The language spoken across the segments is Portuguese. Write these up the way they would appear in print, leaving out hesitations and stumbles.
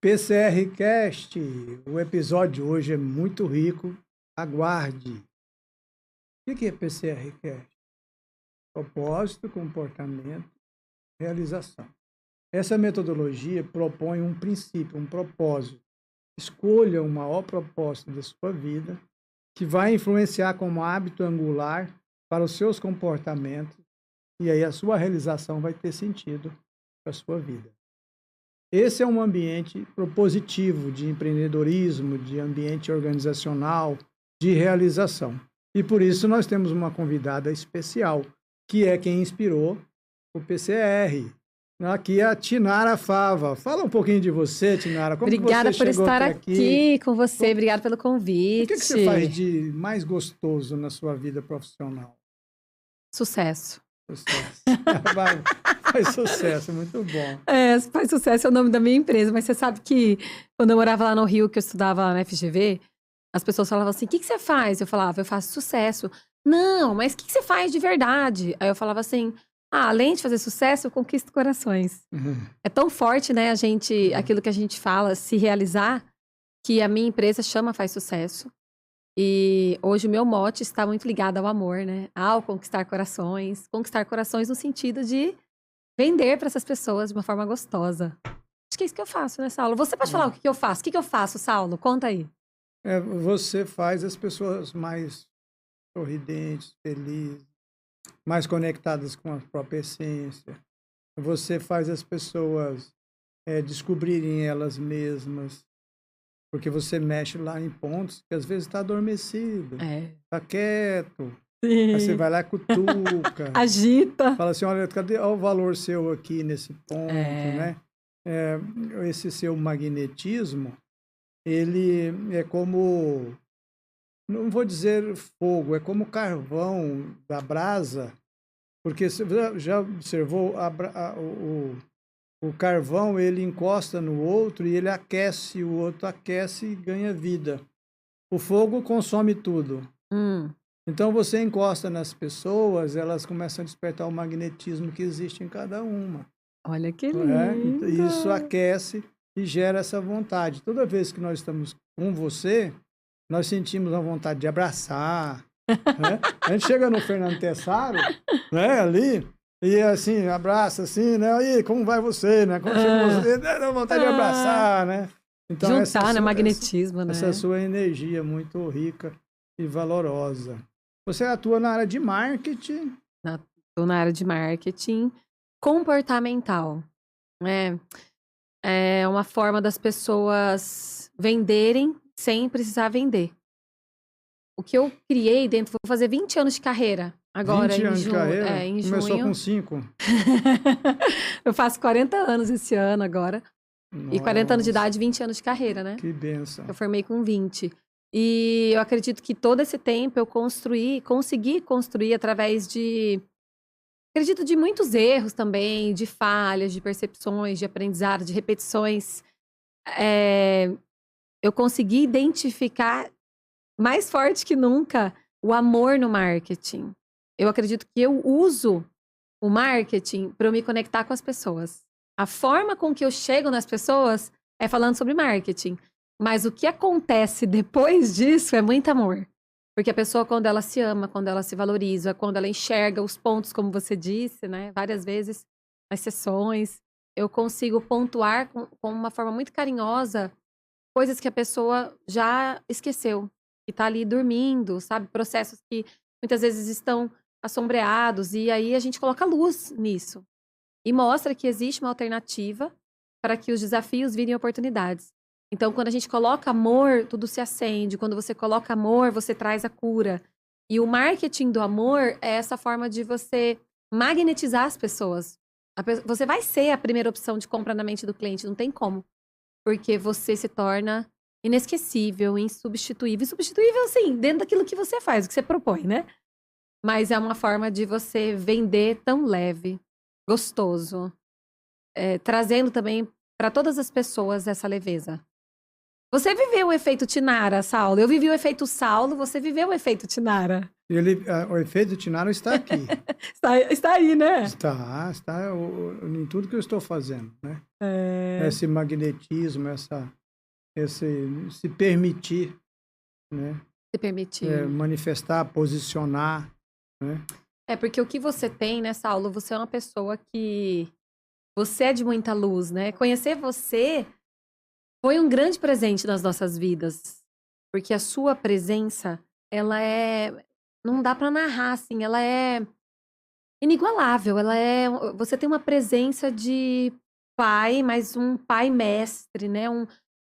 PCR Cast, o episódio de hoje é muito rico. Aguarde. O que é PCR Cast? Propósito, comportamento, realização. Essa metodologia propõe um princípio, um propósito. Escolha o maior propósito da sua vida que vai influenciar como hábito angular para os seus comportamentos e aí a sua realização vai ter sentido para a sua vida. Esse é um ambiente propositivo de empreendedorismo, de ambiente organizacional, de realização. E por isso nós temos uma convidada especial, que é quem inspirou o PCR. Aqui é a Tinara Fava. Fala um pouquinho de você, Tinara. Como Obrigada você por chegou estar até aqui com você. Obrigada pelo convite. O que você faz de mais gostoso na sua vida profissional? Sucesso. Sucesso. Faz sucesso, muito bom. Faz sucesso é o nome da minha empresa, mas você sabe que quando eu morava lá no Rio, que eu estudava na FGV, as pessoas falavam assim, o que você faz? Eu falava, eu faço sucesso. Não, mas o que você faz de verdade? Aí eu falava assim, além de fazer sucesso, eu conquisto corações. É tão forte, né, aquilo que a gente fala, se realizar, que a minha empresa chama Faz Sucesso. E hoje o meu mote está muito ligado ao amor, né? Ao conquistar corações. Conquistar corações no sentido de vender para essas pessoas de uma forma gostosa. Acho que é isso que eu faço, né, Saulo? Você pode falar o que eu faço? O que eu faço, Saulo? Conta aí. Você faz as pessoas mais sorridentes, felizes, mais conectadas com a própria essência. Você faz as pessoas descobrirem elas mesmas, porque você mexe lá em pontos que às vezes está adormecido, está quieto. Sim. Aí você vai lá, cutuca. Agita. Fala assim, olha, cadê o valor seu aqui nesse ponto, né? Esse seu magnetismo, ele é como, não vou dizer fogo, é como carvão da brasa, porque você já observou o carvão, ele encosta no outro e ele aquece, o outro aquece e ganha vida. O fogo consome tudo. Então você encosta nas pessoas, elas começam a despertar o magnetismo que existe em cada uma. Olha que lindo! Isso aquece e gera essa vontade. Toda vez que nós estamos com você, nós sentimos a vontade de abraçar. Né? A gente chega no Fernando Tessaro, né, ali, e assim, abraça assim, né? E como vai você, né? Como chega você, dá vontade de abraçar, né? Então, juntar, né? Magnetismo, né? Essa sua energia muito rica e valorosa. Você atua na área de marketing? Estou na área de marketing comportamental. É uma forma das pessoas venderem sem precisar vender. O que eu criei dentro, vou fazer 20 anos de carreira agora. 20 anos de carreira? Em Começou junho. com 5. Eu faço 40 anos esse ano agora. Nossa. E 40 anos de idade, 20 anos de carreira, né? Que bênção. Eu formei com 20. E eu acredito que todo esse tempo eu consegui construir através de... Acredito de muitos erros também, de falhas, de percepções, de aprendizado, de repetições. Eu consegui identificar mais forte que nunca o amor no marketing. Eu acredito que eu uso o marketing para eu me conectar com as pessoas. A forma com que eu chego nas pessoas é falando sobre marketing. Mas o que acontece depois disso é muito amor. Porque a pessoa, quando ela se ama, quando ela se valoriza, quando ela enxerga os pontos, como você disse, né? Várias vezes nas sessões, eu consigo pontuar com uma forma muito carinhosa coisas que a pessoa já esqueceu. Que tá ali dormindo, sabe? Processos que muitas vezes estão assombreados. E aí a gente coloca luz nisso. E mostra que existe uma alternativa para que os desafios virem oportunidades. Então, quando a gente coloca amor, tudo se acende. Quando você coloca amor, você traz a cura. E o marketing do amor é essa forma de você magnetizar as pessoas. Você vai ser a primeira opção de compra na mente do cliente, não tem como. Porque você se torna inesquecível, insubstituível. Insubstituível, assim, dentro daquilo que você faz, o que você propõe, né? Mas é uma forma de você vender tão leve, gostoso. Trazendo também para todas as pessoas essa leveza. Você viveu o efeito Tinara, Saulo. Eu vivi o efeito Saulo, você viveu o efeito Tinara. O efeito Tinara está aqui. Está aí, né? Está em tudo que eu estou fazendo, né? Esse magnetismo, se permitir, né? Se permitir. Manifestar, posicionar, né? Porque o que você tem, né, Saulo? Você é uma pessoa que... Você é de muita luz, né? Conhecer você foi um grande presente nas nossas vidas. Porque a sua presença, ela é... Não dá pra narrar, assim. Ela é inigualável. Você tem uma presença de pai, mas um pai mestre, né?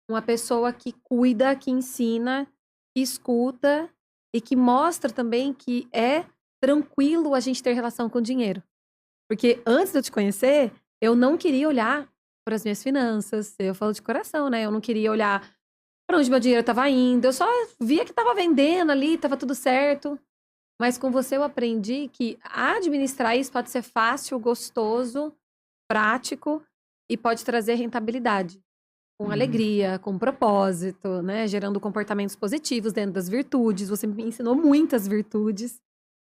Uma pessoa que cuida, que ensina, que escuta e que mostra também que é tranquilo a gente ter relação com o dinheiro. Porque antes de eu te conhecer, eu não queria olhar para as minhas finanças. Eu falo de coração, né? Eu não queria olhar para onde meu dinheiro estava indo. Eu só via que estava vendendo ali, estava tudo certo. Mas com você eu aprendi que administrar isso pode ser fácil, gostoso, prático e pode trazer rentabilidade. Com alegria, com propósito, né? Gerando comportamentos positivos dentro das virtudes. Você me ensinou muitas virtudes,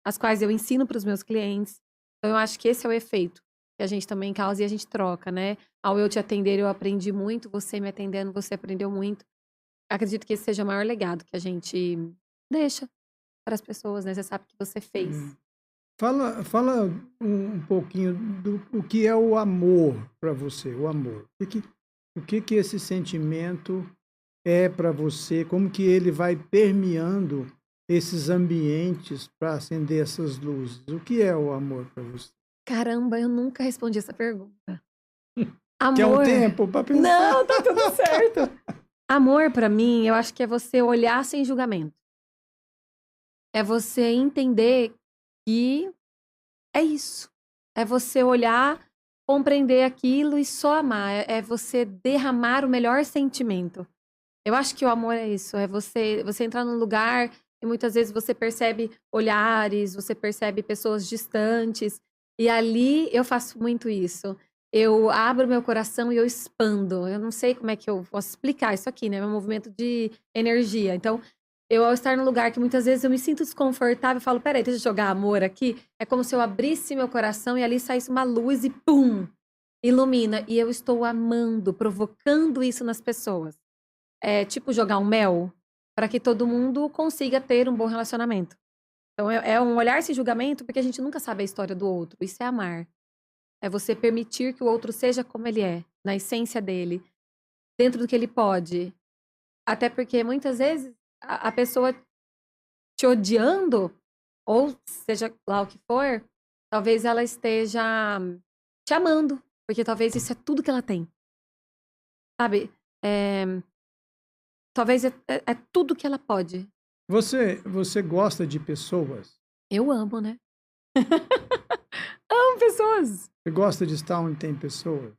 as quais eu ensino para os meus clientes. Então, eu acho que esse é o efeito que a gente também causa e a gente troca, né? Ao eu te atender, eu aprendi muito. Você me atendendo, você aprendeu muito. Acredito que esse seja o maior legado que a gente deixa para as pessoas, né? Você sabe que você fez. Fala um pouquinho do que é o amor para você, o amor. O que esse sentimento é para você? Como que ele vai permeando esses ambientes para acender essas luzes? O que é o amor para você? Caramba, eu nunca respondi essa pergunta. Quer um Amor. tempo para pensar? Não, tá tudo certo. Amor, pra mim, eu acho que é você olhar sem julgamento. É você entender que é isso. É você olhar, compreender aquilo e só amar. É você derramar o melhor sentimento. Eu acho que o amor é isso. É você entrar num lugar e muitas vezes você percebe olhares, você percebe pessoas distantes. E ali eu faço muito isso. Eu abro meu coração e eu expando. Eu não sei como é que eu posso explicar isso aqui, né? É um movimento de energia. Então, eu ao estar num lugar que muitas vezes eu me sinto desconfortável, eu falo, peraí, deixa eu jogar amor aqui. É como se eu abrisse meu coração e ali saísse uma luz e pum! Ilumina. E eu estou amando, provocando isso nas pessoas. É tipo jogar um mel para que todo mundo consiga ter um bom relacionamento. Então, é um olhar sem julgamento, porque a gente nunca sabe a história do outro. Isso é amar. É você permitir que o outro seja como ele é, na essência dele, dentro do que ele pode. Até porque muitas vezes a pessoa te odiando, ou seja lá o que for, talvez ela esteja te amando, porque talvez isso é tudo que ela tem. Sabe? Talvez é tudo que ela pode. Você gosta de pessoas? Eu amo, né? Amo pessoas. Você gosta de estar onde tem pessoas?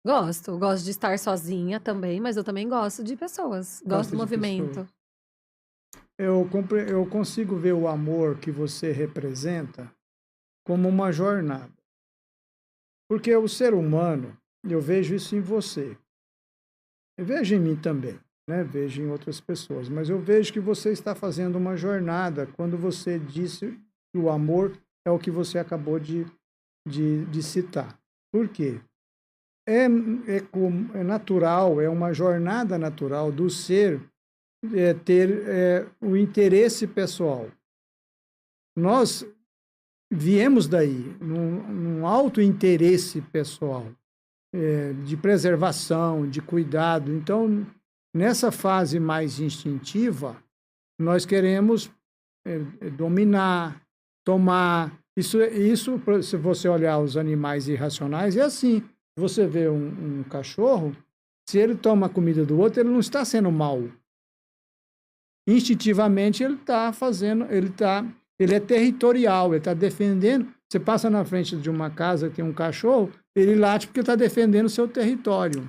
Gosto de estar sozinha também, mas eu também gosto de pessoas. Gosto do movimento. Eu consigo ver o amor que você representa como uma jornada. Porque o ser humano, eu vejo isso em você. Eu vejo em mim também, né? Vejo em outras pessoas. Mas eu vejo que você está fazendo uma jornada quando você disse que o amor é o que você acabou de citar. Por quê? É natural, é uma jornada natural do ser ter o interesse pessoal. Nós viemos daí, num alto interesse pessoal, de preservação, de cuidado. Então, nessa fase mais instintiva, nós queremos dominar, tomar. Isso, se você olhar os animais irracionais, é assim. Você vê um cachorro, se ele toma a comida do outro, ele não está sendo mau. Instintivamente ele está fazendo, ele é territorial, ele está defendendo. Você passa na frente de uma casa que tem um cachorro, ele late porque está defendendo o seu território.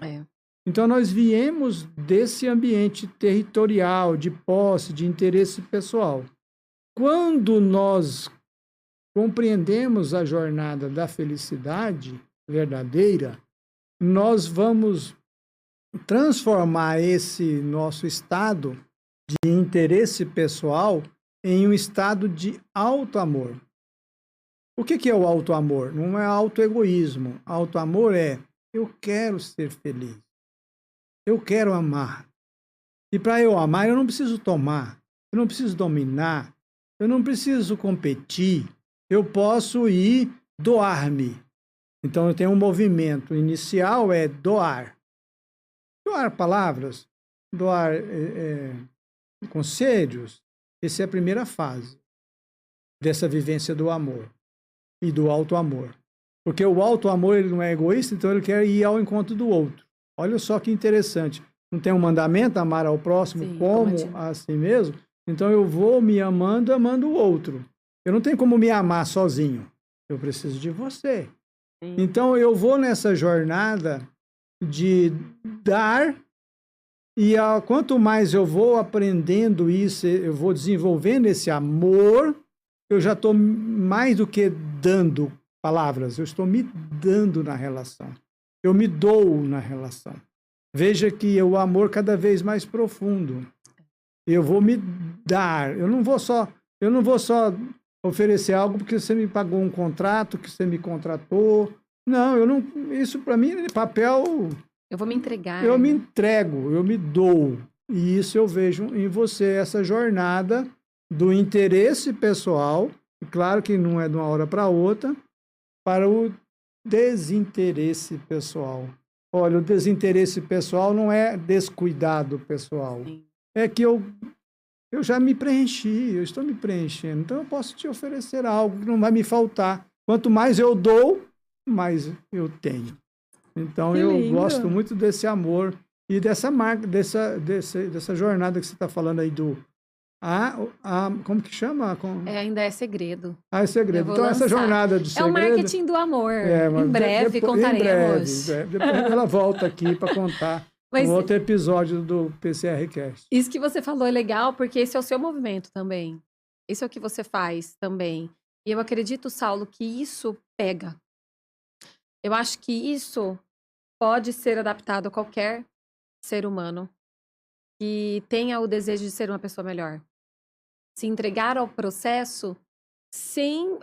Então nós viemos desse ambiente territorial, de posse, de interesse pessoal. Quando nós compreendemos a jornada da felicidade verdadeira, nós vamos transformar esse nosso estado de interesse pessoal em um estado de auto-amor. O que é o auto-amor? Não é auto-egoísmo. Auto-amor é: eu quero ser feliz, eu quero amar. E para eu amar, eu não preciso tomar, eu não preciso dominar, eu não preciso competir, eu posso ir doar-me. Então, eu tenho um movimento inicial, é doar. Doar palavras, doar conselhos. Essa é a primeira fase dessa vivência do amor e do auto-amor. Porque o auto-amor, ele não é egoísta, então ele quer ir ao encontro do outro. Olha só que interessante. Não tem um mandamento, amar ao próximo como a si mesmo? Então eu vou me amando, amando o outro. Eu não tenho como me amar sozinho. Eu preciso de você. Sim. Então eu vou nessa jornada de dar, e quanto mais eu vou aprendendo isso, eu vou desenvolvendo esse amor, eu já estou mais do que dando palavras, eu estou me dando na relação. Eu me dou na relação. Veja que o amor cada vez mais profundo. Eu vou me dar. Eu não vou só oferecer algo porque você me pagou um contrato, que você me contratou. Não, eu não. Isso para mim é papel. Eu vou me entregar. Eu me entrego, eu me dou. E isso eu vejo em você, essa jornada do interesse pessoal, e claro que não é de uma hora para outra, para o desinteresse pessoal. Olha, o desinteresse pessoal não é descuidado pessoal. Sim. É que eu já me preenchi, eu estou me preenchendo. Então eu posso te oferecer algo que não vai me faltar. Quanto mais eu dou, mais eu tenho. Então eu gosto muito desse amor e dessa marca, dessa jornada que você está falando aí do... como que chama? Ainda é segredo. É segredo. Então, essa jornada de segredo... É o marketing do amor. Em breve contaremos. Depois ela volta aqui para contar um outro episódio do PCRcast. Isso que você falou é legal, porque esse é o seu movimento também. Isso é o que você faz também. E eu acredito, Saulo, que isso pega. Eu acho que isso pode ser adaptado a qualquer ser humano que tenha o desejo de ser uma pessoa melhor. Se entregar ao processo sem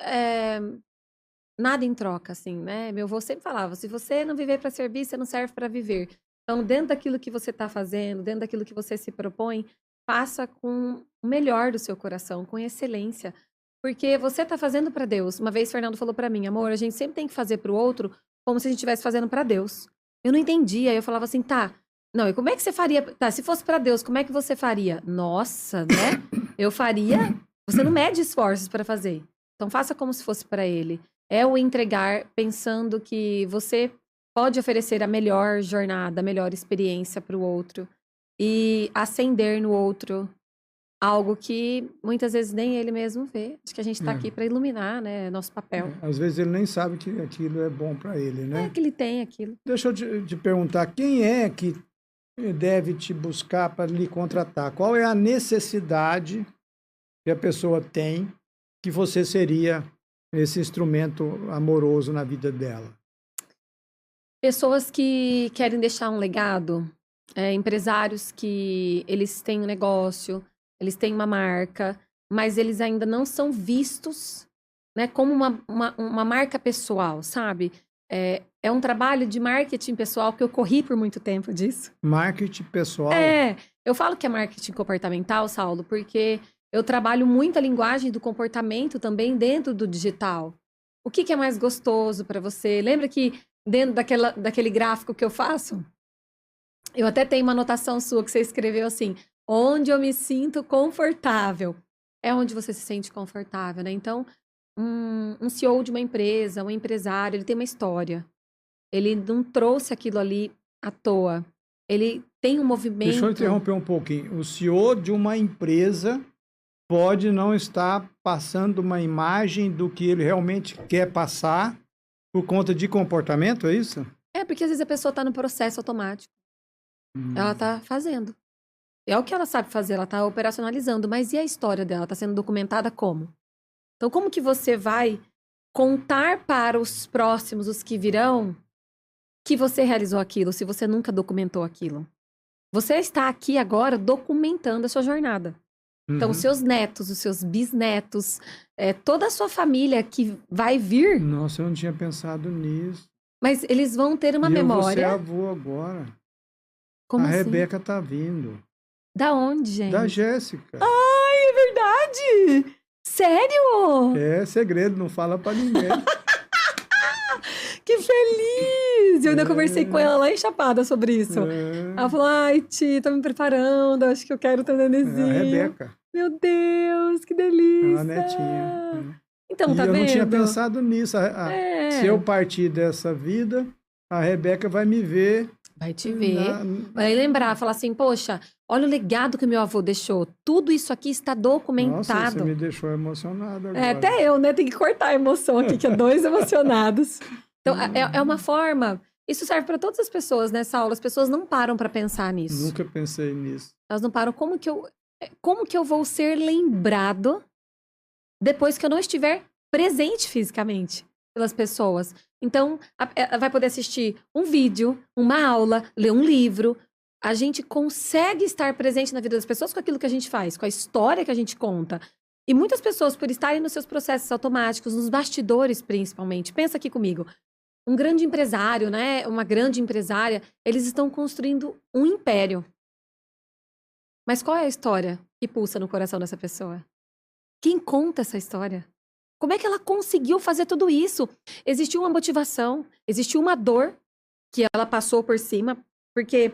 nada em troca, assim, né? Meu avô sempre falava, se você não viver para servir, você não serve para viver. Então, dentro daquilo que você está fazendo, dentro daquilo que você se propõe, faça com o melhor do seu coração, com excelência. Porque você está fazendo para Deus. Uma vez, Fernando falou para mim, amor, a gente sempre tem que fazer para o outro como se a gente estivesse fazendo para Deus. Eu não entendia, eu falava assim, tá... Não, e como é que você faria? Tá, se fosse para Deus, como é que você faria? Nossa, né? Eu faria. Você não mede esforços para fazer. Então faça como se fosse para Ele. É o entregar pensando que você pode oferecer a melhor jornada, a melhor experiência para o outro e acender no outro algo que muitas vezes nem ele mesmo vê. Acho que a gente está aqui para iluminar, né? Nosso papel. Às vezes ele nem sabe que aquilo é bom para ele, né? É que ele tem aquilo. Deixa eu te perguntar, quem é que deve te buscar para lhe contratar? Qual é a necessidade que a pessoa tem que você seria esse instrumento amoroso na vida dela? Pessoas que querem deixar um legado, empresários que eles têm um negócio, eles têm uma marca, mas eles ainda não são vistos, né, como uma marca pessoal, sabe? É um trabalho de marketing pessoal que eu corri por muito tempo disso. Marketing pessoal? Eu falo que é marketing comportamental, Saulo, porque eu trabalho muito a linguagem do comportamento também dentro do digital. O que é mais gostoso para você? Lembra que dentro daquele gráfico que eu faço, eu até tenho uma anotação sua que você escreveu assim, onde eu me sinto confortável. É onde você se sente confortável, né? Então, um CEO de uma empresa, um empresário, ele tem uma história. Ele não trouxe aquilo ali à toa. Ele tem um movimento... Deixa eu interromper um pouquinho. O CEO de uma empresa pode não estar passando uma imagem do que ele realmente quer passar por conta de comportamento, é isso? Porque às vezes a pessoa está no processo automático. Ela está fazendo. É o que ela sabe fazer, ela está operacionalizando. Mas e a história dela? Está sendo documentada como? Então, como que você vai contar para os próximos, os que virão, que você realizou aquilo, se você nunca documentou aquilo? Você está aqui agora documentando a sua jornada. Então, os Uhum. seus netos, os seus bisnetos, toda a sua família que vai vir, Nossa, eu não tinha pensado nisso. mas eles vão ter uma E eu vou ser memória. avô agora. A Como assim? Rebeca tá vindo. Da onde, Da gente? Jéssica. Ai, é verdade! Sério? É segredo, não fala pra ninguém. Que feliz! Eu ainda conversei com É, ela lá em Chapada sobre isso. Ela é, falou: ai, Ti, tô me preparando, acho que eu quero ter um é a nenenzinho. Rebeca, Meu Deus, que é uma delícia! netinha. Então, E tá eu não tinha vendo? pensado nisso. Se eu É, partir dessa vida, a Rebeca vai me ver vai te ver. na. Vai lembrar, falar assim: poxa, olha o legado que meu avô deixou. Tudo isso aqui está Nossa, você documentado. me deixou emocionado É, agora. até eu, né? Tem que cortar a emoção aqui, que é dois emocionados. Então, é uma forma. Isso serve para todas as pessoas nessa aula. As pessoas não param para pensar nisso. Nunca pensei nisso. Elas não param. Como que eu vou ser lembrado depois que eu não estiver presente fisicamente pelas pessoas? Então, vai poder assistir um vídeo, uma aula, ler um livro. A gente consegue estar presente na vida das pessoas com aquilo que a gente faz, com a história que a gente conta. E muitas pessoas, por estarem nos seus processos automáticos, nos bastidores principalmente, pensa aqui comigo, um grande empresário, né? Uma grande empresária, eles estão construindo um império. Mas qual é a história que pulsa no coração dessa pessoa? Quem conta essa história? Como é que ela conseguiu fazer tudo isso? Existiu uma motivação, existiu uma dor que ela passou por cima, porque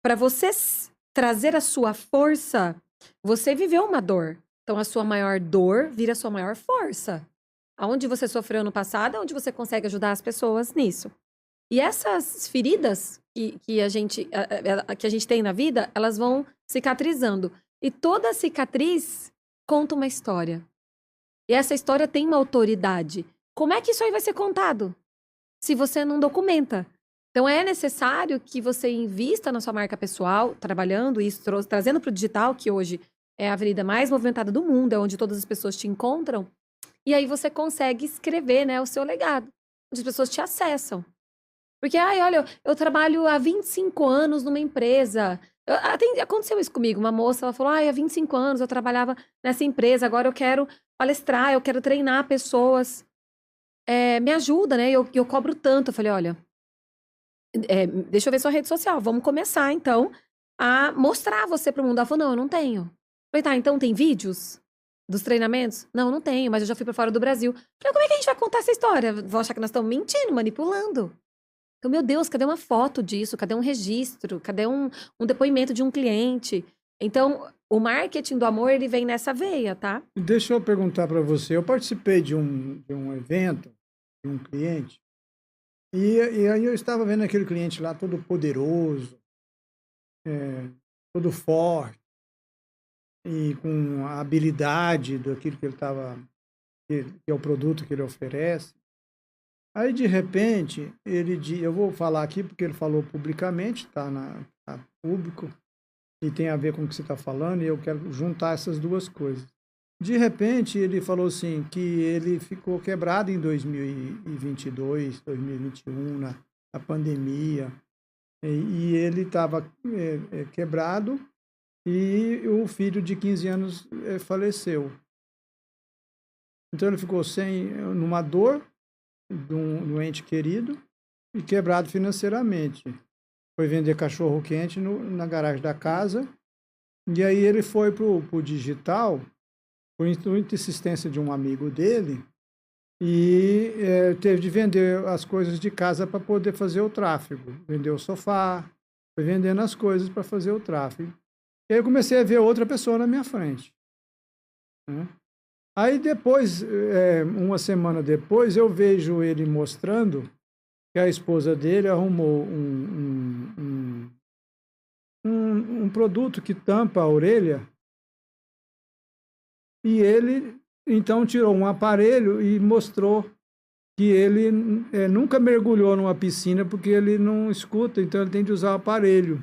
para você trazer a sua força, você viveu uma dor. Então a sua maior dor vira a sua maior força. Aonde você sofreu no passado, é onde você consegue ajudar as pessoas nisso. E essas feridas que a gente tem na vida, elas vão cicatrizando. E toda cicatriz conta uma história. E essa história tem uma autoridade. Como é que isso aí vai ser contado? Se você não documenta. Então é necessário que você invista na sua marca pessoal, trabalhando isso, trazendo para o digital, que hoje é a avenida mais movimentada do mundo, é onde todas as pessoas te encontram. E aí você consegue escrever, né, o seu legado. Onde as pessoas te acessam. Porque, ai, olha, eu trabalho há 25 anos numa empresa. Aconteceu isso comigo. Uma moça, ela falou, ai, há 25 anos eu trabalhava nessa empresa, agora eu quero palestrar, eu quero treinar pessoas. Me ajuda, né? Eu cobro tanto. Eu falei, olha, deixa eu ver sua rede social. Vamos começar, então, a mostrar você para o mundo. Ela falou, não, eu não tenho. Eu falei, tá, então tem vídeos dos treinamentos? Não, não tenho, mas eu já fui para fora do Brasil. Eu falei, como é que a gente vai contar essa história? Vou achar que nós estamos mentindo, manipulando. Então, meu Deus, cadê uma foto disso? Cadê um registro? Cadê um depoimento de um cliente? Então, o marketing do amor, ele vem nessa veia, tá? Deixa eu perguntar para você. Eu participei de um evento de um cliente e aí eu estava vendo aquele cliente lá todo poderoso, todo forte e com a habilidade daquilo que ele estava, que é o produto que ele oferece. Aí, de repente, eu vou falar aqui porque ele falou publicamente, está tá público, e tem a ver com o que você está falando, e eu quero juntar essas duas coisas. De repente, ele falou assim, que ele ficou quebrado em 2022, 2021, na pandemia, e ele estava quebrado, e o filho de 15 anos faleceu. Então, ele ficou numa dor, de um ente querido e quebrado financeiramente. Foi vender cachorro quente na garagem da casa, e aí ele foi para o digital, por muita insistência de um amigo dele, e teve de vender as coisas de casa para poder fazer o tráfego. Vendeu o sofá, foi vendendo as coisas para fazer o tráfego. E aí eu comecei a ver outra pessoa na minha frente, né? Aí depois, uma semana depois, eu vejo ele mostrando que a esposa dele arrumou um produto que tampa a orelha, e ele então tirou um aparelho e mostrou que ele nunca mergulhou numa piscina porque ele não escuta, então ele tem de usar o aparelho.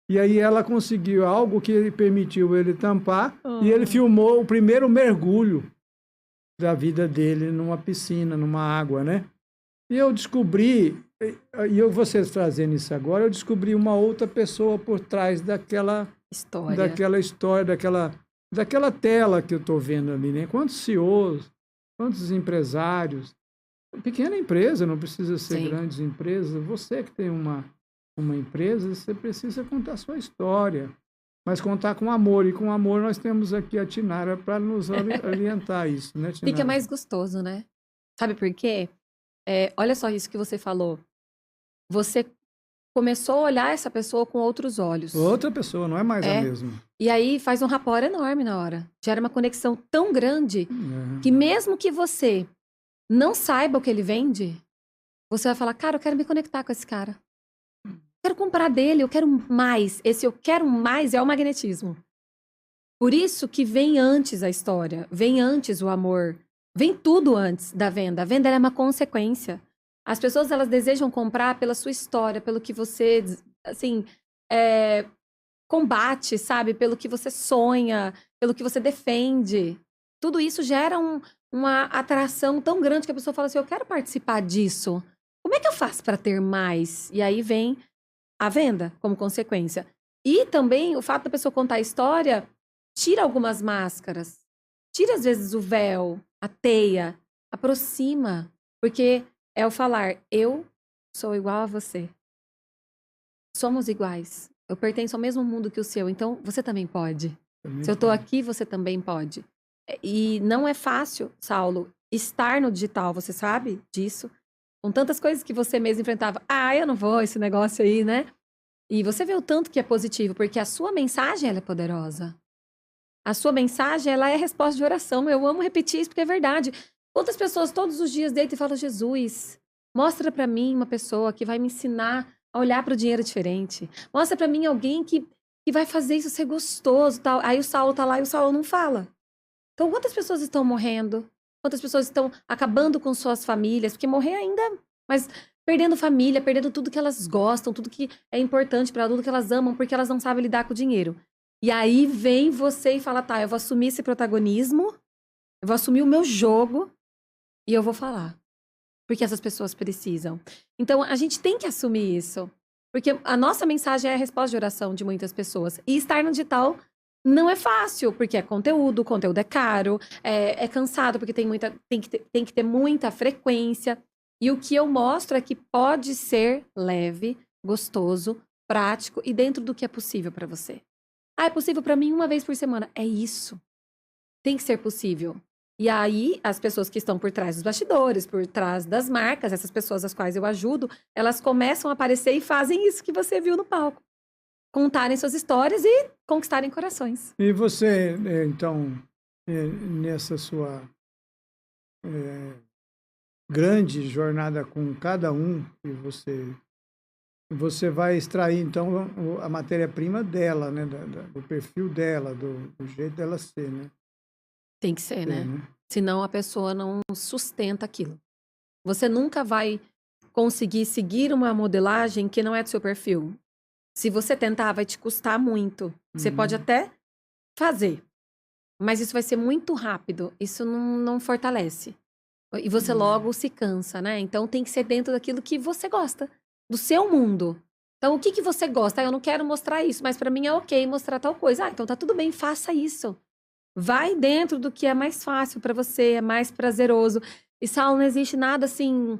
E aí ela conseguiu algo que permitiu ele tampar, e ele filmou o primeiro mergulho da vida dele numa piscina, numa água, né? E eu descobri, vocês trazendo isso agora, eu descobri uma outra pessoa por trás daquela História. daquela história, daquela tela que eu estou vendo ali, né? Quantos CEOs, quantos empresários, pequena empresa, não precisa ser Sim. grandes empresas. Você que tem uma empresa, você precisa contar a sua história, mas contar com amor. E com amor nós temos aqui a Tinara para nos orientar isso, né, Fica Tinara? mais gostoso, né? Sabe por quê? Olha só isso que você falou. Você começou a olhar essa pessoa com outros olhos. Outra pessoa, não é mais a É. mesma. E aí faz um rapport enorme na hora. Gera uma conexão tão grande É. que mesmo que você não saiba o que ele vende, você vai falar, cara, eu quero me conectar com esse cara. Quero comprar dele, eu quero mais. Esse eu quero mais é o magnetismo. Por isso que vem antes a história, vem antes o amor, vem tudo antes da venda. A venda ela é uma consequência. As pessoas elas desejam comprar pela sua história, pelo que você, assim, combate, sabe? Pelo que você sonha, pelo que você defende. Tudo isso gera uma atração tão grande que a pessoa fala assim, eu quero participar disso. Como é que eu faço para ter mais? E aí vem a venda como consequência. E também o fato da pessoa contar a história tira algumas máscaras. Tira às vezes o véu, a teia, aproxima. Porque é o falar, eu sou igual a você. Somos iguais. Eu pertenço ao mesmo mundo que o seu, então você também pode. Também Se eu tô pode. aqui, você também pode. E não é fácil, Saulo, estar no digital, você sabe disso? Com tantas coisas que você mesmo enfrentava. Ah, eu não vou, esse negócio aí, né? E você vê o tanto que é positivo, porque a sua mensagem, ela é poderosa. A sua mensagem, ela é resposta de oração. Eu amo repetir isso porque é verdade. Quantas pessoas todos os dias deitam e falam, Jesus, mostra pra mim uma pessoa que vai me ensinar a olhar pro dinheiro diferente. Mostra pra mim alguém que vai fazer isso ser gostoso, tal. Aí o Saulo tá lá e o Saulo não fala. Então, quantas pessoas estão morrendo? Quantas pessoas estão acabando com suas famílias? Porque morrer ainda, mas perdendo família, perdendo tudo que elas gostam, tudo que é importante para elas, tudo que elas amam, porque elas não sabem lidar com o dinheiro. E aí vem você e fala, tá, eu vou assumir esse protagonismo, eu vou assumir o meu jogo e eu vou falar. Porque essas pessoas precisam. Então, a gente tem que assumir isso. Porque a nossa mensagem é a resposta de oração de muitas pessoas. E estar no digital não é fácil, porque é conteúdo, o conteúdo é caro, é cansado, porque tem que ter muita frequência. E o que eu mostro é que pode ser leve, gostoso, prático e dentro do que é possível para você. Ah, é possível para mim uma vez por semana. É isso. Tem que ser possível. E aí, as pessoas que estão por trás dos bastidores, por trás das marcas, essas pessoas às quais eu ajudo, elas começam a aparecer e fazem isso que você viu no palco. Contarem suas histórias e conquistarem corações. E você, então, nessa sua grande jornada com cada um, que você vai extrair, então, a matéria-prima dela, né? Do perfil dela, do jeito dela ser, né? Tem que ser, né? Senão a pessoa não sustenta aquilo. Você nunca vai conseguir seguir uma modelagem que não é do seu perfil. Se você tentar, vai te custar muito. Você pode até fazer, mas isso vai ser muito rápido. Isso não fortalece. E você logo se cansa, né? Então tem que ser dentro daquilo que você gosta, do seu mundo. Então o que você gosta? Ah, eu não quero mostrar isso, mas pra mim é ok mostrar tal coisa. Ah, então tá tudo bem, faça isso. Vai dentro do que é mais fácil pra você, é mais prazeroso. E Saulo, não existe nada assim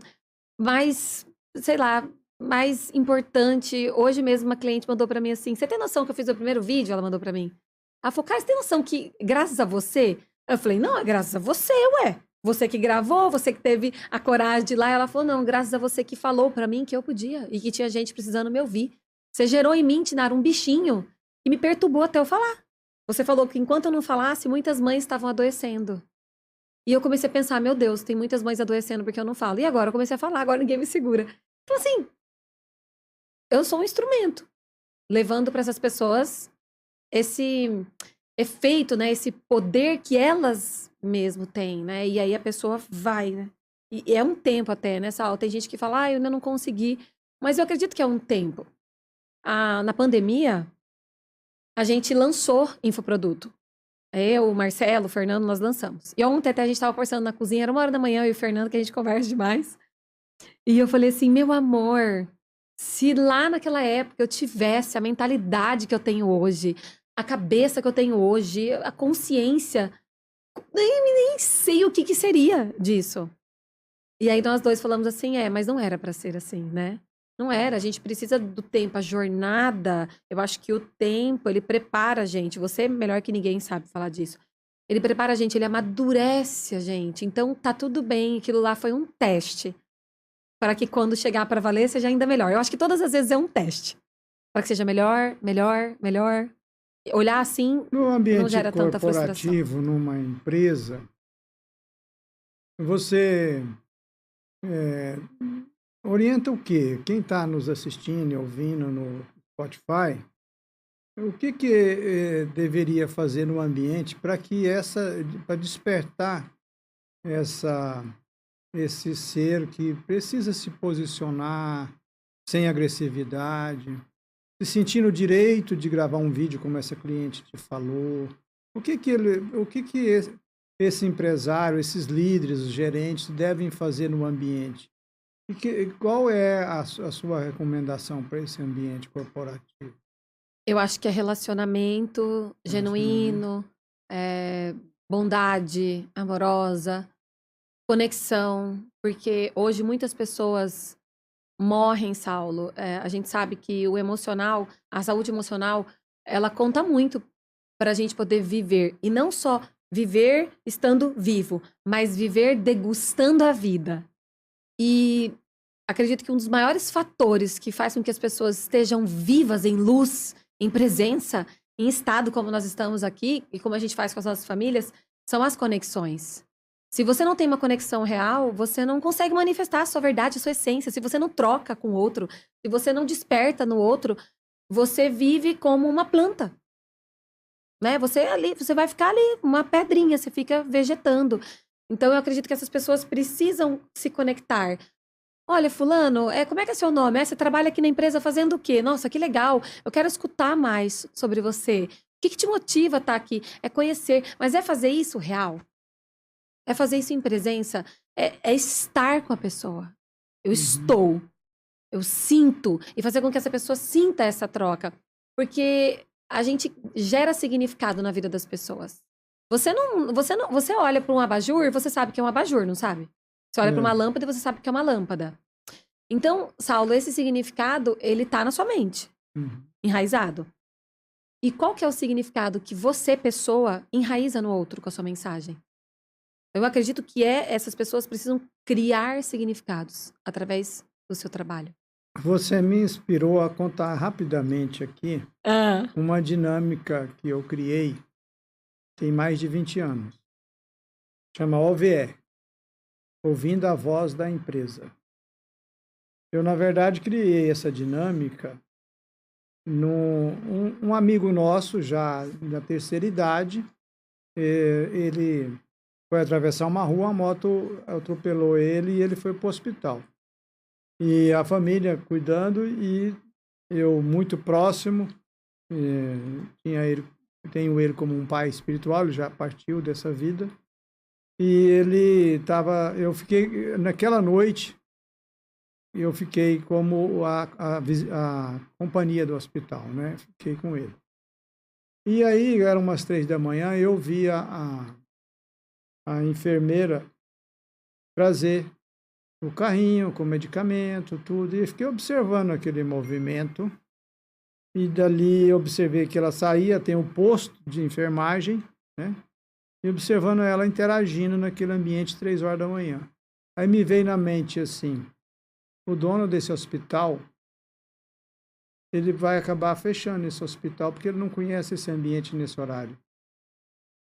mais, sei lá, mais importante. Hoje mesmo uma cliente mandou pra mim assim: "Você tem noção que eu fiz o primeiro vídeo?" Ela mandou pra mim. Ela falou: "Cara, você tem noção que graças a você?" Eu falei: "Não, é graças a você, ué. Você que gravou, você que teve a coragem de ir lá." Ela falou: "Não, graças a você que falou pra mim que eu podia e que tinha gente precisando me ouvir. Você gerou em mim, Tinara, um bichinho que me perturbou até eu falar. Você falou que enquanto eu não falasse, muitas mães estavam adoecendo." E eu comecei a pensar, meu Deus, tem muitas mães adoecendo porque eu não falo. E agora eu comecei a falar, agora ninguém me segura. Então, assim, eu sou um instrumento, levando para essas pessoas esse efeito, né? Esse poder que elas mesmo têm, né? E aí a pessoa vai, né? E é um tempo até, né, Sal? Tem gente que fala, eu ainda não consegui. Mas eu acredito que é um tempo. Na pandemia, a gente lançou infoproduto. Eu, o Marcelo, o Fernando, nós lançamos. E ontem até a gente estava conversando na cozinha, era 1h da manhã, eu e o Fernando, que a gente conversa demais. E eu falei assim, meu amor, se lá naquela época eu tivesse a mentalidade que eu tenho hoje, a cabeça que eu tenho hoje, a consciência, nem sei o que que seria disso. E aí nós dois falamos assim, mas não era para ser assim, né? Não era, a gente precisa do tempo, a jornada, eu acho que o tempo, ele prepara a gente, você melhor que ninguém sabe falar disso. Ele prepara a gente, ele amadurece a gente, então tá tudo bem, aquilo lá foi um teste, para que quando chegar para valer seja ainda melhor. Eu acho que todas as vezes é um teste, para que seja melhor, melhor, melhor. Olhar assim No não ambiente gera tanta frustração. corporativo, numa empresa, você orienta o quê? Quem está nos assistindo e ouvindo no Spotify, o que deveria fazer no ambiente para que para despertar essa, esse ser que precisa se posicionar sem agressividade, se sentir no direito de gravar um vídeo como essa cliente te falou? O que esse empresário, esses líderes, os gerentes devem fazer no ambiente? Qual é a sua recomendação para esse ambiente corporativo? Eu acho que é relacionamento genuíno, bondade amorosa, conexão, porque hoje muitas pessoas morrem, Saulo. A gente sabe que o emocional, a saúde emocional, ela conta muito para a gente poder viver. E não só viver estando vivo, mas viver degustando a vida. E acredito que um dos maiores fatores que faz com que as pessoas estejam vivas em luz, em presença, em estado como nós estamos aqui e como a gente faz com as nossas famílias, são as conexões. Se você não tem uma conexão real, você não consegue manifestar a sua verdade, a sua essência. Se você não troca com o outro, se você não desperta no outro, você vive como uma planta. Né? Você vai ficar ali, uma pedrinha, você fica vegetando. Então eu acredito que essas pessoas precisam se conectar. Olha, fulano, como é que é seu nome? Você trabalha aqui na empresa fazendo o quê? Nossa, que legal. Eu quero escutar mais sobre você. O que que te motiva a estar aqui? É conhecer, mas é fazer isso real? É fazer isso em presença? É estar com a pessoa. Eu estou, eu sinto, e fazer com que essa pessoa sinta essa troca. Porque a gente gera significado na vida das pessoas. Você olha para um abajur, você sabe que é um abajur, não sabe? Você olha para uma lâmpada e você sabe que é uma lâmpada. Então, Saulo, esse significado, ele tá na sua mente, enraizado. E qual que é o significado que você, pessoa, enraiza no outro com a sua mensagem? Eu acredito que essas pessoas precisam criar significados através do seu trabalho. Você me inspirou a contar rapidamente aqui uma dinâmica que eu criei tem mais de 20 anos. Chama OVE, Ouvindo a Voz da Empresa. Eu, na verdade, criei essa dinâmica um amigo nosso, já da terceira idade, ele foi atravessar uma rua, a moto atropelou ele e ele foi para o hospital. E a família cuidando e eu muito próximo, tenho ele como um pai espiritual, ele já partiu dessa vida. E eu fiquei, naquela noite, eu fiquei como a companhia do hospital, né? Fiquei com ele. E aí, eram umas 3 da manhã, eu vi a enfermeira trazer o carrinho com medicamento, tudo, e fiquei observando aquele movimento. E dali eu observei que ela saía, tem um posto de enfermagem, né? E observando ela interagindo naquele ambiente 3 horas da manhã. Aí me veio na mente assim, o dono desse hospital, ele vai acabar fechando esse hospital porque ele não conhece esse ambiente nesse horário.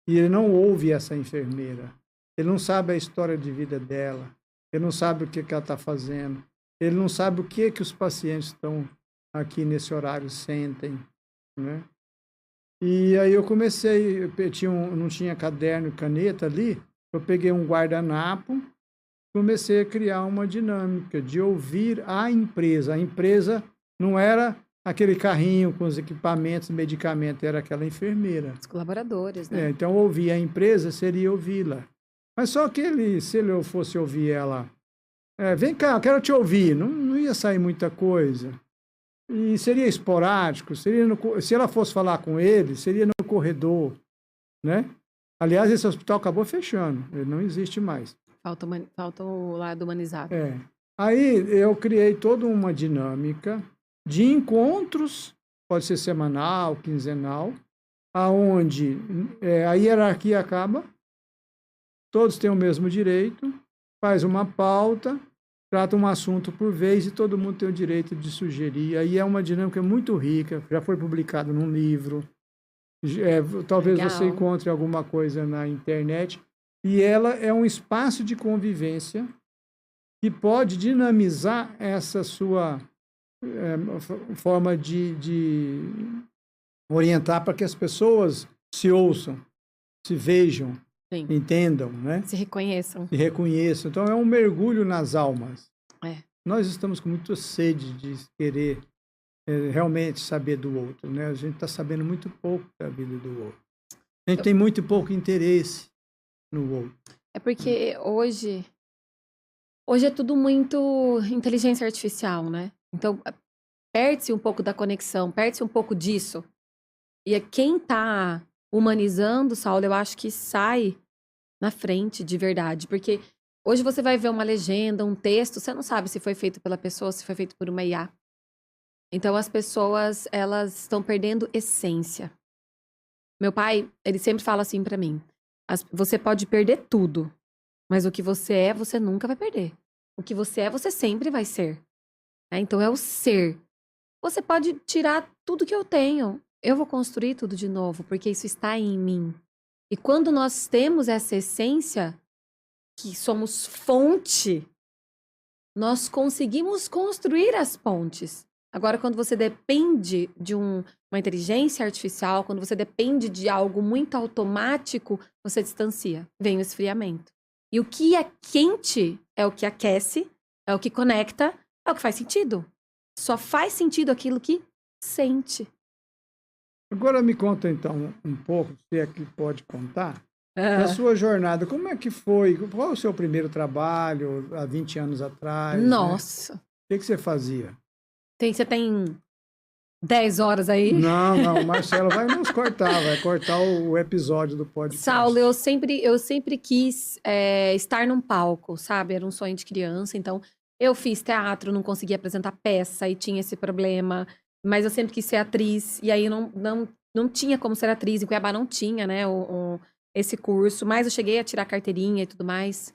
E ele não ouve essa enfermeira. Ele não sabe a história de vida dela. Ele não sabe o que ela está fazendo. Ele não sabe o que os pacientes estão aqui nesse horário sentem, né? E aí eu comecei, não tinha caderno e caneta ali, eu peguei um guardanapo, comecei a criar uma dinâmica de ouvir a empresa. A empresa não era aquele carrinho com os equipamentos, medicamentos, era aquela enfermeira. Os colaboradores, né? Então, ouvir a empresa seria ouvi-la. Mas só que se eu fosse ouvir ela, vem cá, eu quero te ouvir, não ia sair muita coisa. E seria esporádico, se ela fosse falar com ele, seria no corredor, né? Aliás, esse hospital acabou fechando, ele não existe mais. Falta o lado humanizado. Aí eu criei toda uma dinâmica de encontros, pode ser semanal, quinzenal, aonde a hierarquia acaba, todos têm o mesmo direito, faz uma pauta, trata um assunto por vez e todo mundo tem o direito de sugerir. Aí é uma dinâmica muito rica, já foi publicado num livro, talvez Legal. você encontre alguma coisa na internet, e ela é um espaço de convivência que pode dinamizar essa sua forma de orientar para que as pessoas se ouçam, se vejam, Sim. entendam, né? Se reconheçam. Se reconheçam. Então, é um mergulho nas almas. É. Nós estamos com muita sede de querer realmente saber do outro, né? A gente está sabendo muito pouco da vida do outro. A gente tem muito pouco interesse no outro. É porque hoje é tudo muito inteligência artificial, né? Então, perde-se um pouco da conexão, perde-se um pouco disso. E quem tá humanizando, Saulo, eu acho que sai na frente de verdade. Porque hoje você vai ver uma legenda, um texto, você não sabe se foi feito pela pessoa, se foi feito por uma IA. Então, as pessoas, elas estão perdendo essência. Meu pai, ele sempre fala assim pra mim, você pode perder tudo, mas o que você nunca vai perder. O que você sempre vai ser. Então, é o ser. Você pode tirar tudo que eu tenho. Eu vou construir tudo de novo, porque isso está em mim. E quando nós temos essa essência, que somos fonte, nós conseguimos construir as pontes. Agora, quando você depende de uma inteligência artificial, quando você depende de algo muito automático, você distancia. Vem o esfriamento. E o que é quente é o que aquece, é o que conecta, é o que faz sentido. Só faz sentido aquilo que sente. Agora me conta, então, um pouco, se é que pode contar, da sua jornada. Como é que foi? Qual é o seu primeiro trabalho há 20 anos atrás? Nossa. Né? O que você fazia? Você tem 10 horas aí? Não, o Marcelo vai nos cortar, vai cortar o episódio do podcast. Saulo, eu sempre quis estar num palco, sabe? Era um sonho de criança, então eu fiz teatro, não conseguia apresentar peça e tinha esse problema, mas eu sempre quis ser atriz, e aí não tinha como ser atriz, em Cuiabá não tinha, né, esse curso, mas eu cheguei a tirar carteirinha e tudo mais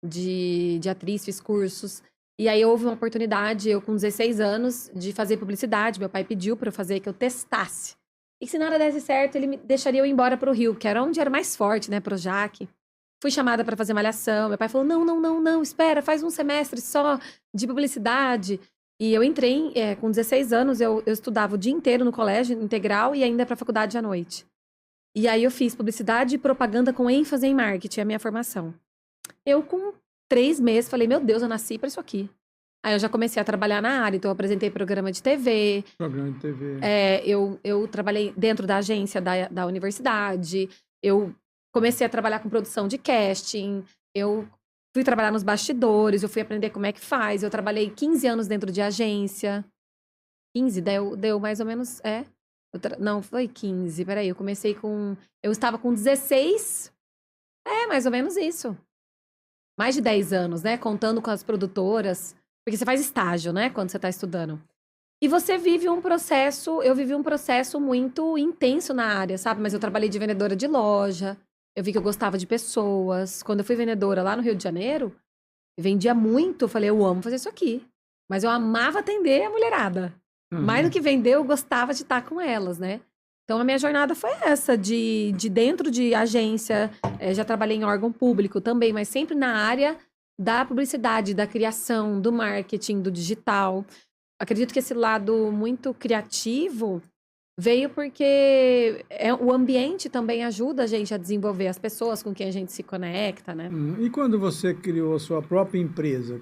de atriz, fiz cursos. E aí houve uma oportunidade, eu com 16 anos, de fazer publicidade. Meu pai pediu para eu fazer, que eu testasse. E se nada desse certo, ele me deixaria eu ir embora pro Rio, que era onde era mais forte, né, pro Jaque. Fui chamada para fazer malhação. Meu pai falou, não, espera, faz um semestre só de publicidade. E eu entrei, com 16 anos, eu estudava o dia inteiro no colégio integral e ainda pra faculdade à noite. E aí eu fiz publicidade e propaganda com ênfase em marketing, a minha formação. Eu, com 3 meses, falei, meu Deus, eu nasci para isso aqui. Aí eu já comecei a trabalhar na área, então eu apresentei programa de TV. Programa de TV. Eu trabalhei dentro da agência da universidade. Eu comecei a trabalhar com produção de casting. Eu fui trabalhar nos bastidores, eu fui aprender como é que faz. Eu trabalhei 15 anos dentro de agência. 15, deu mais ou menos, não, foi 15, peraí, eu comecei com... Eu estava com 16, mais ou menos isso. Mais de 10 anos, né? Contando com as produtoras. Porque você faz estágio, né? Quando você tá estudando. E você vive um processo... Eu vivi um processo muito intenso na área, sabe? Mas eu trabalhei de vendedora de loja. Eu vi que eu gostava de pessoas. Quando eu fui vendedora lá no Rio de Janeiro, vendia muito. Eu falei, eu amo fazer isso aqui. Mas eu amava atender a mulherada. Mais do que vender, eu gostava de estar com elas, né? Então, a minha jornada foi essa, de dentro de agência, já trabalhei em órgão público também, mas sempre na área da publicidade, da criação, do marketing, do digital. Acredito que esse lado muito criativo veio porque o ambiente também ajuda a gente a desenvolver as pessoas com quem a gente se conecta, né? E quando você criou a sua própria empresa,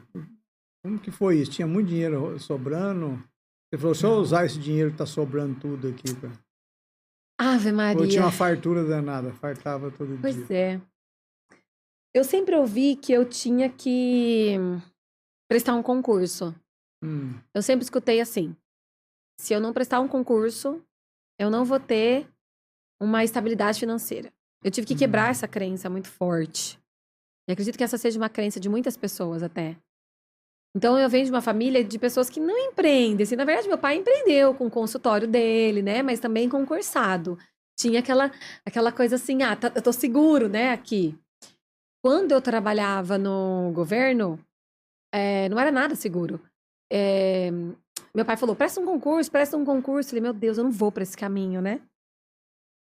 como que foi isso? Tinha muito dinheiro sobrando? Você falou, se eu usar esse dinheiro que está sobrando tudo aqui, cara. Ave Maria. Ou tinha uma fartura danada, fartava todo dia. Pois é. Eu sempre ouvi que eu tinha que prestar um concurso. Eu sempre escutei assim. se eu não prestar um concurso, eu não vou ter uma estabilidade financeira. Eu tive que quebrar essa crença muito forte. E acredito que essa seja uma crença de muitas pessoas até. Então, eu venho de uma família de pessoas que não empreendem. Assim, na verdade, meu pai empreendeu com o consultório dele, né? Mas também concursado. Tinha aquela coisa assim, eu tô seguro, né, aqui. Quando eu trabalhava no governo, não era nada seguro. Meu pai falou, presta um concurso. Eu falei, meu Deus, eu não vou pra esse caminho, né?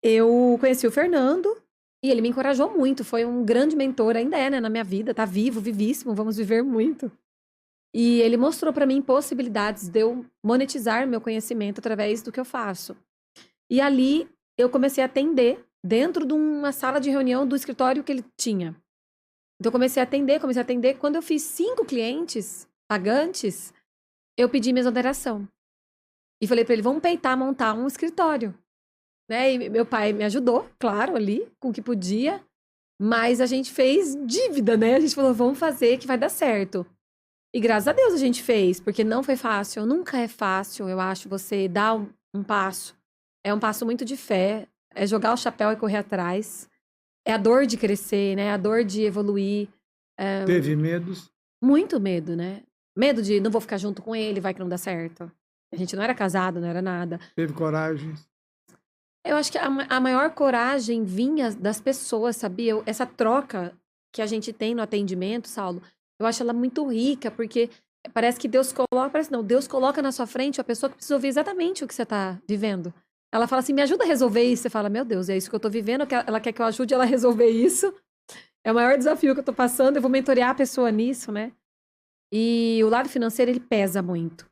Eu conheci o Fernando e ele me encorajou muito. Foi um grande mentor, ainda é, né, na minha vida. Tá vivo, vivíssimo, vamos viver muito. E ele mostrou pra mim possibilidades de eu monetizar meu conhecimento através do que eu faço. E ali eu comecei a atender dentro de uma sala de reunião do escritório que ele tinha. Então eu comecei a atender. Quando eu fiz 5 clientes pagantes, eu pedi minha exoneração. E falei pra ele, vamos peitar montar um escritório. Né? E meu pai me ajudou, claro, ali, com o que podia. Mas a gente fez dívida, né? A gente falou, vamos fazer que vai dar certo. E graças a Deus a gente fez, porque não foi fácil. Nunca é fácil, eu acho, você dar um passo. É um passo muito de fé. É jogar o chapéu e correr atrás. É a dor de crescer, né? A dor de evoluir. Teve medos? Muito medo, né? Medo de não vou ficar junto com ele, vai que não dá certo. A gente não era casado, não era nada. Teve coragem? Eu acho que a maior coragem vinha das pessoas, sabia? Essa troca que a gente tem no atendimento, Saulo, eu acho ela muito rica, porque parece que Deus coloca na sua frente a pessoa que precisa ouvir exatamente o que você está vivendo. Ela fala assim, me ajuda a resolver isso. Você fala, meu Deus, é isso que eu tô vivendo, ela quer que eu ajude ela a resolver isso. É o maior desafio que eu tô passando, eu vou mentorear a pessoa nisso, né? E o lado financeiro, ele pesa muito.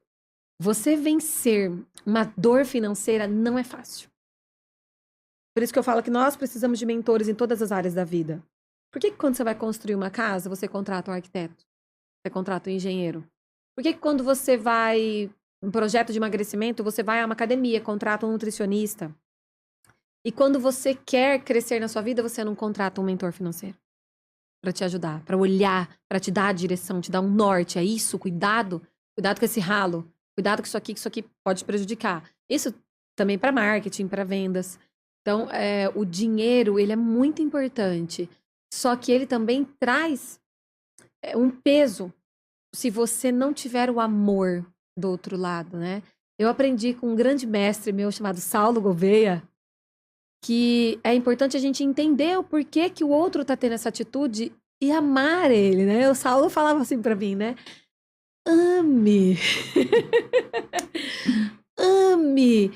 Você vencer uma dor financeira não é fácil. Por isso que eu falo que nós precisamos de mentores em todas as áreas da vida. Por que quando você vai construir uma casa, você contrata um arquiteto? Você contrata um engenheiro? Por que quando você vai um projeto de emagrecimento, você vai a uma academia, contrata um nutricionista? E quando você quer crescer na sua vida, você não contrata um mentor financeiro para te ajudar, para olhar, para te dar a direção, te dar um norte. É isso, cuidado com esse ralo, cuidado com isso aqui pode te prejudicar. Isso também para marketing, para vendas. Então, o dinheiro, ele é muito importante. Só que ele também traz um peso se você não tiver o amor do outro lado, né? Eu aprendi com um grande mestre meu chamado Saulo Gouveia que é importante a gente entender o porquê que o outro tá tendo essa atitude e amar ele, né? O Saulo falava assim pra mim, né? Ame. Ame.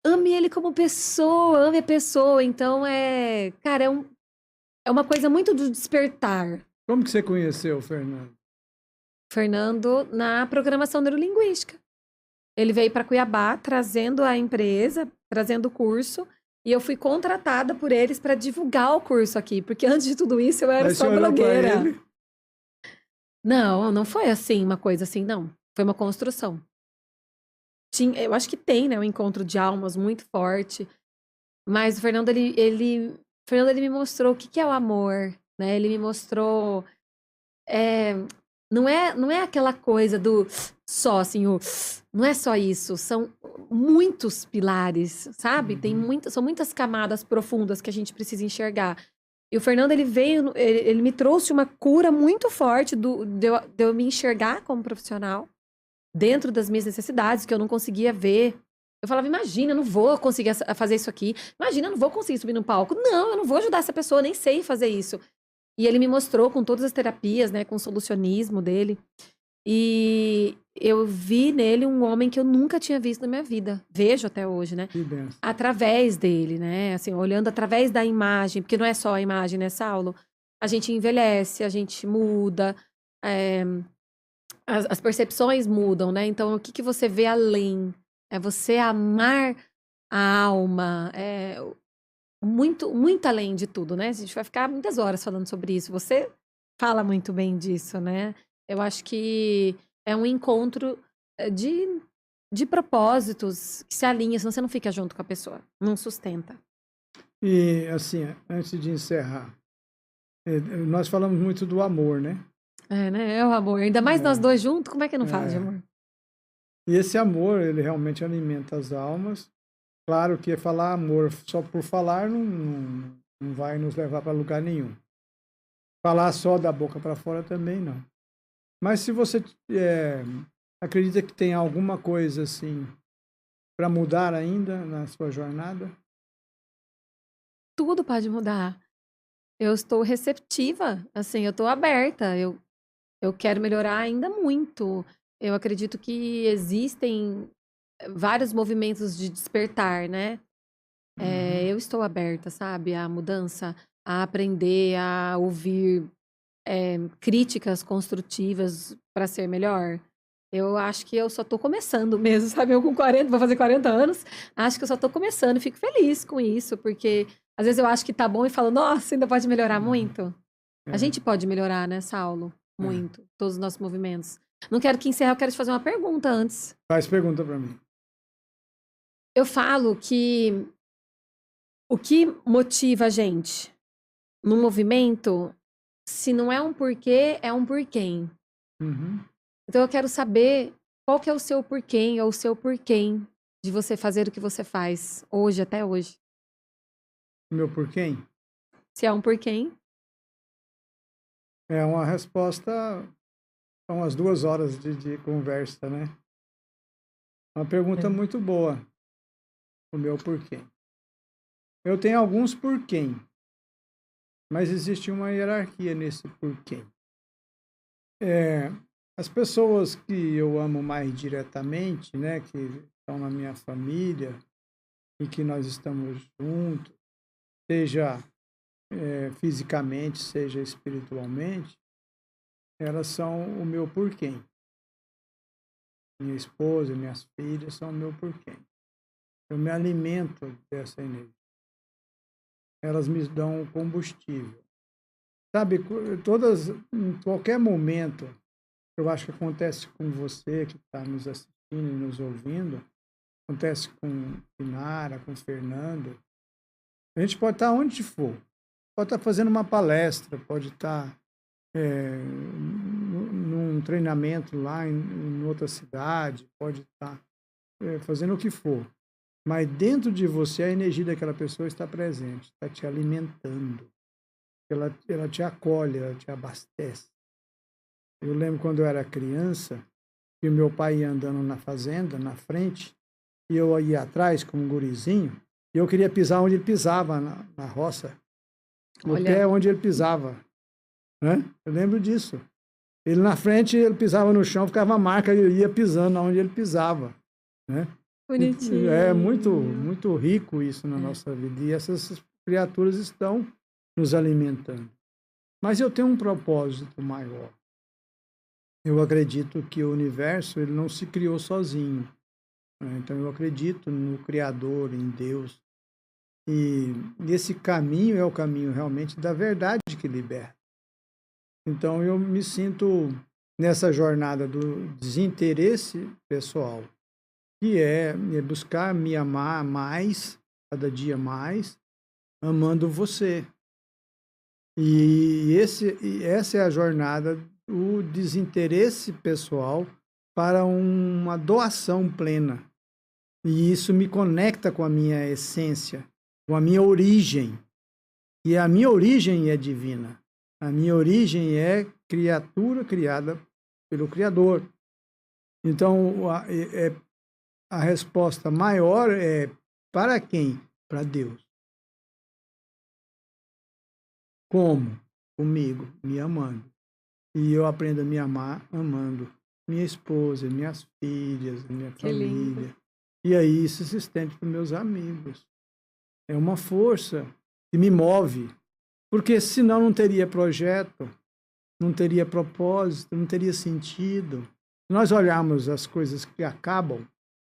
Ame ele como pessoa, ame a pessoa. Então, cara, é uma coisa muito do despertar. Como que você conheceu o Fernando? Fernando, na programação neurolinguística. Ele veio para Cuiabá trazendo a empresa, trazendo o curso, e eu fui contratada por eles para divulgar o curso aqui, porque antes de tudo isso eu era Aí só você olhou pra blogueira. ele? Não, não foi assim, uma coisa assim, não. Foi uma construção. Eu acho que tem, né, um encontro de almas muito forte, mas o Fernando, Fernando, ele me mostrou o que é o amor, né? Ele me mostrou não é aquela coisa do só assim, não é só isso, são muitos pilares, sabe? São muitas camadas profundas que a gente precisa enxergar. E o Fernando, ele me trouxe uma cura muito forte de eu me enxergar como profissional dentro das minhas necessidades, que eu não conseguia ver. Eu falava, imagina, eu não vou conseguir fazer isso aqui. Imagina, eu não vou conseguir subir no palco. Não, eu não vou ajudar essa pessoa, nem sei fazer isso. E ele me mostrou com todas as terapias, né, com o solucionismo dele. E eu vi nele um homem que eu nunca tinha visto na minha vida. Vejo até hoje, né? Que benção. Através dele, né? Assim, olhando através da imagem, porque não é só a imagem, né, Saulo? A gente envelhece, a gente muda, as percepções mudam, né? Então, o que você vê além? É você amar a alma, muito além de tudo, né? A gente vai ficar muitas horas falando sobre isso. Você fala muito bem disso, né? Eu acho que é um encontro de propósitos que se alinham, senão você não fica junto com a pessoa, não sustenta. E, assim, antes de encerrar, nós falamos muito do amor, né? Né? É o amor. Ainda mais nós dois juntos, como é que não fala de amor? E esse amor, ele realmente alimenta as almas. Claro que falar amor só por falar não vai nos levar para lugar nenhum. Falar só da boca para fora também não. Mas se você acredita que tem alguma coisa assim para mudar ainda na sua jornada? Tudo pode mudar. Eu estou receptiva, assim, eu estou aberta. Eu quero melhorar ainda muito. Eu acredito que existem vários movimentos de despertar, né? Eu estou aberta, sabe, à mudança, a aprender, a ouvir críticas construtivas para ser melhor. Eu acho que eu só tô começando mesmo, sabe? Eu com 40, vou fazer 40 anos, acho que eu só tô começando e fico feliz com isso, porque às vezes eu acho que tá bom e falo, nossa, ainda pode melhorar muito. A É, gente pode melhorar, né, Saulo? é. Muito. Todos os nossos movimentos. Não quero que encerre, eu quero te fazer uma pergunta antes. Faz pergunta para mim. Eu falo que o que motiva a gente no movimento, se não é um porquê, é um porquê. Uhum. Então eu quero saber qual que é o seu porquê ou o seu porquê de você fazer o que você faz hoje, até hoje. Meu porquê? Se é um porquê, É uma resposta, são umas 2 horas de conversa, né? Uma pergunta é. muito boa, o meu porquê. Eu tenho alguns porquê, mas existe uma hierarquia nesse porquê. As pessoas que eu amo mais diretamente, né, que estão na minha família e que nós estamos juntos, seja fisicamente, seja espiritualmente, elas são o meu porquê. Minha esposa, minhas filhas são o meu porquê. Eu me alimento dessa energia. Elas me dão combustível. Sabe, em qualquer momento, eu acho que acontece com você que está nos assistindo e nos ouvindo, acontece com Inara, com Fernando. A gente pode estar onde for. Pode estar fazendo uma palestra, pode estar num treinamento lá em outra cidade, pode estar fazendo o que for. Mas dentro de você, a energia daquela pessoa está presente, está te alimentando. Ela te acolhe, ela te abastece. Eu lembro quando eu era criança, que o meu pai ia andando na fazenda, na frente, e eu ia atrás com um gurizinho, e eu queria pisar onde ele pisava, na roça, no pé Olha, onde ele pisava. Né? Eu lembro disso. Ele na frente, ele pisava no chão, ficava a marca, ele ia pisando onde ele pisava. Né? É muito, bonitinho. muito rico isso na É. nossa vida, e essas criaturas estão nos alimentando. Mas eu tenho um propósito maior. Eu acredito que o universo ele não se criou sozinho. Né? Então eu acredito no Criador, em Deus. E esse caminho é o caminho realmente da verdade que liberta. Então eu me sinto nessa jornada do desinteresse pessoal, que é buscar me amar mais, cada dia mais, amando você. E essa é a jornada do desinteresse pessoal para uma doação plena. E isso me conecta com a minha essência, com a minha origem. E a minha origem é divina. A minha origem é criatura criada pelo Criador. Então, a resposta maior é para quem? Para Deus. Como? Comigo, me amando. E eu aprendo a me amar amando minha esposa, minhas filhas, minha Que lindo. família. E aí isso se estende para os meus amigos. É uma força que me move. Porque senão não teria projeto, não teria propósito, não teria sentido. Se nós olharmos as coisas que acabam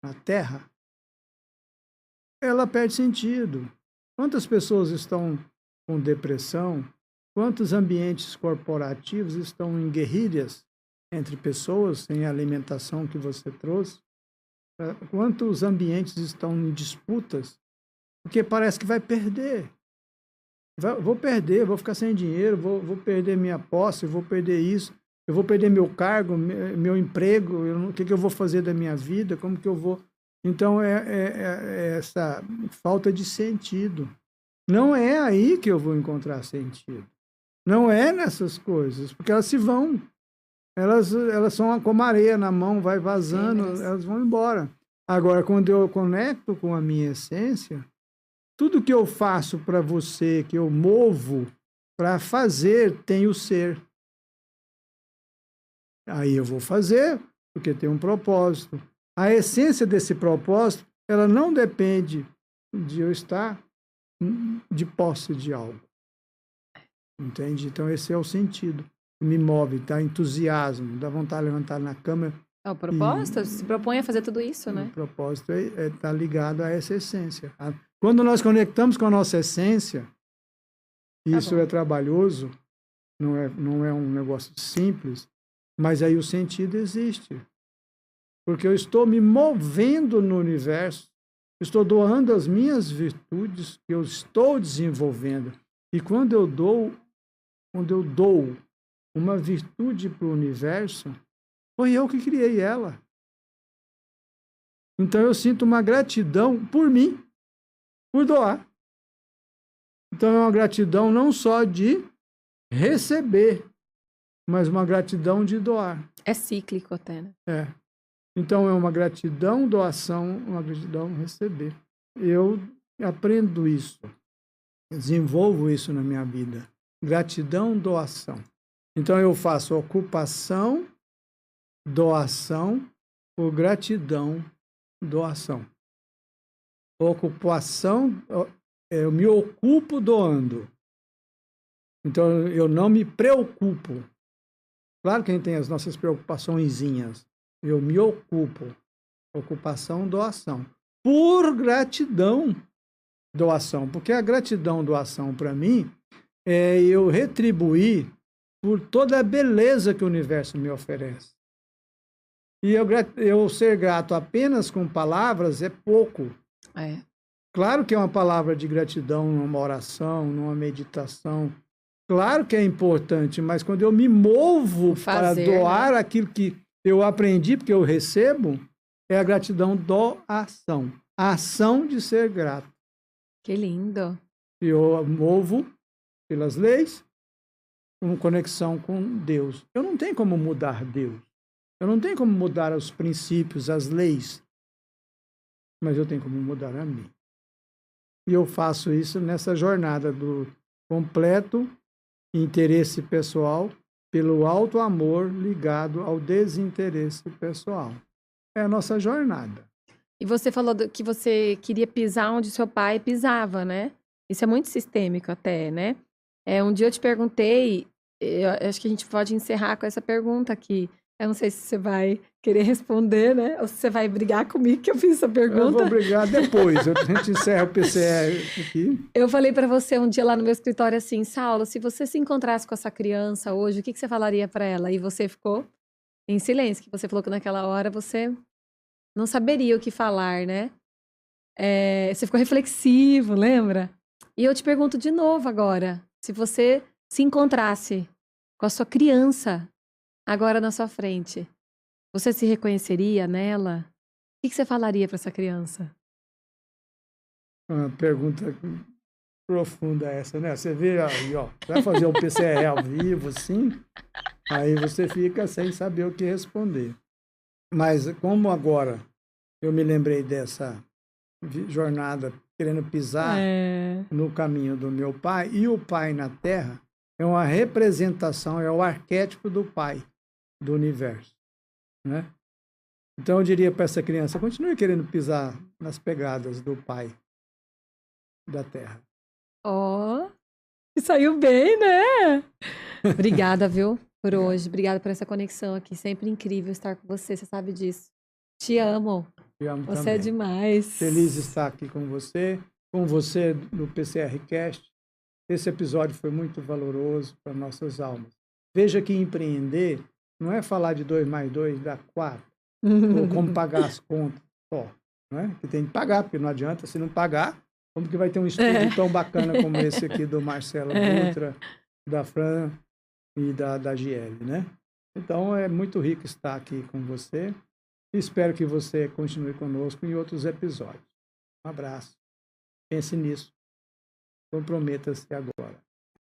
na Terra, ela perde sentido. Quantas pessoas estão com depressão? Quantos ambientes corporativos estão em guerrilhas entre pessoas, sem a alimentação que você trouxe? Quantos ambientes estão em disputas? Porque parece que vai perder. Vou perder, vou ficar sem dinheiro, vou perder minha posse, vou perder isso. Eu vou perder meu cargo, meu emprego, o que eu vou fazer da minha vida, como que eu vou... Então, é essa falta de sentido. Não é aí que eu vou encontrar sentido. Não é nessas coisas, porque elas se vão. Elas são como areia na mão, vai vazando, elas vão embora. Agora, quando eu conecto com a minha essência, tudo que eu faço para você, que eu movo para fazer, tem o ser. Aí eu vou fazer, porque tem um propósito. A essência desse propósito, ela não depende de eu estar de posse de algo. Entende? Então, esse é o sentido. Me move, dá entusiasmo, dá vontade de levantar na cama. É o propósito? Se propõe a fazer tudo isso, né? O propósito está ligado a essa essência. Quando nós conectamos com a nossa essência, isso é trabalhoso, não é um negócio simples, mas aí o sentido existe. Porque eu estou me movendo no universo, estou doando as minhas virtudes que eu estou desenvolvendo. E quando eu dou uma virtude para o universo, foi eu que criei ela. Então eu sinto uma gratidão por mim, por doar. Então é uma gratidão não só de receber, mas uma gratidão de doar. É cíclico até, né? É. Então é uma gratidão, doação, uma gratidão, receber. Eu aprendo isso, desenvolvo isso na minha vida. Gratidão, doação. Então eu faço ocupação, doação, por gratidão, doação. Ocupação, eu me ocupo doando. Então eu não me preocupo. Claro que a gente tem as nossas preocupaçõezinhas. Eu me ocupo. Ocupação, doação. Por gratidão, doação. Porque a gratidão, doação, para mim, é eu retribuir por toda a beleza que o universo me oferece. E eu ser grato apenas com palavras é pouco. É. Claro que é uma palavra de gratidão numa oração, numa meditação. Claro que é importante, mas quando eu me movo para doar, né, aquilo que eu aprendi, porque eu recebo, é a gratidão, doação. A ação de ser grato. Que lindo. E eu movo pelas leis, com conexão com Deus. Eu não tenho como mudar Deus. Eu não tenho como mudar os princípios, as leis. Mas eu tenho como mudar a mim. E eu faço isso nessa jornada do completo interesse pessoal pelo alto amor ligado ao desinteresse pessoal. É a nossa jornada. E você falou que você queria pisar onde seu pai pisava, né? Isso é muito sistêmico até, né? Um dia eu te perguntei, eu acho que a gente pode encerrar com essa pergunta aqui. Eu não sei se você vai querer responder, né? Ou se você vai brigar comigo que eu fiz essa pergunta. Eu vou brigar depois, a gente encerra o PCR aqui. Eu falei para você um dia lá no meu escritório assim, Saulo, se você se encontrasse com essa criança hoje, o que você falaria para ela? E você ficou em silêncio, que você falou que naquela hora você não saberia o que falar, né? Você ficou reflexivo, lembra? E eu te pergunto de novo agora, se você se encontrasse com a sua criança agora na sua frente, você se reconheceria nela? O que você falaria para essa criança? Uma pergunta profunda essa, né? Você vê aí, ó, vai fazer um PCR ao vivo, assim, aí você fica sem saber o que responder. Mas como agora eu me lembrei dessa jornada querendo pisar no caminho do meu pai, e o pai na Terra é uma representação, é o arquétipo do pai do universo, né? Então eu diria para essa criança, continue querendo pisar nas pegadas do pai da Terra. Ó, saiu bem, né? Obrigada, viu, por hoje. Obrigada por essa conexão aqui. Sempre incrível estar com você, você sabe disso. Te amo. Te amo você também. É demais. Feliz de estar aqui com você no PCR Cast. Esse episódio foi muito valoroso para nossas almas. Veja que empreender não é falar de 2 mais 2 dá 4, ou como pagar as contas só, né? Que tem que pagar, porque não adianta, se não pagar, como que vai ter um estudo tão bacana como esse aqui do Marcelo Dutra, da Fran e da Giele, né? Então, é muito rico estar aqui com você. Espero que você continue conosco em outros episódios. Um abraço. Pense nisso. Comprometa-se agora.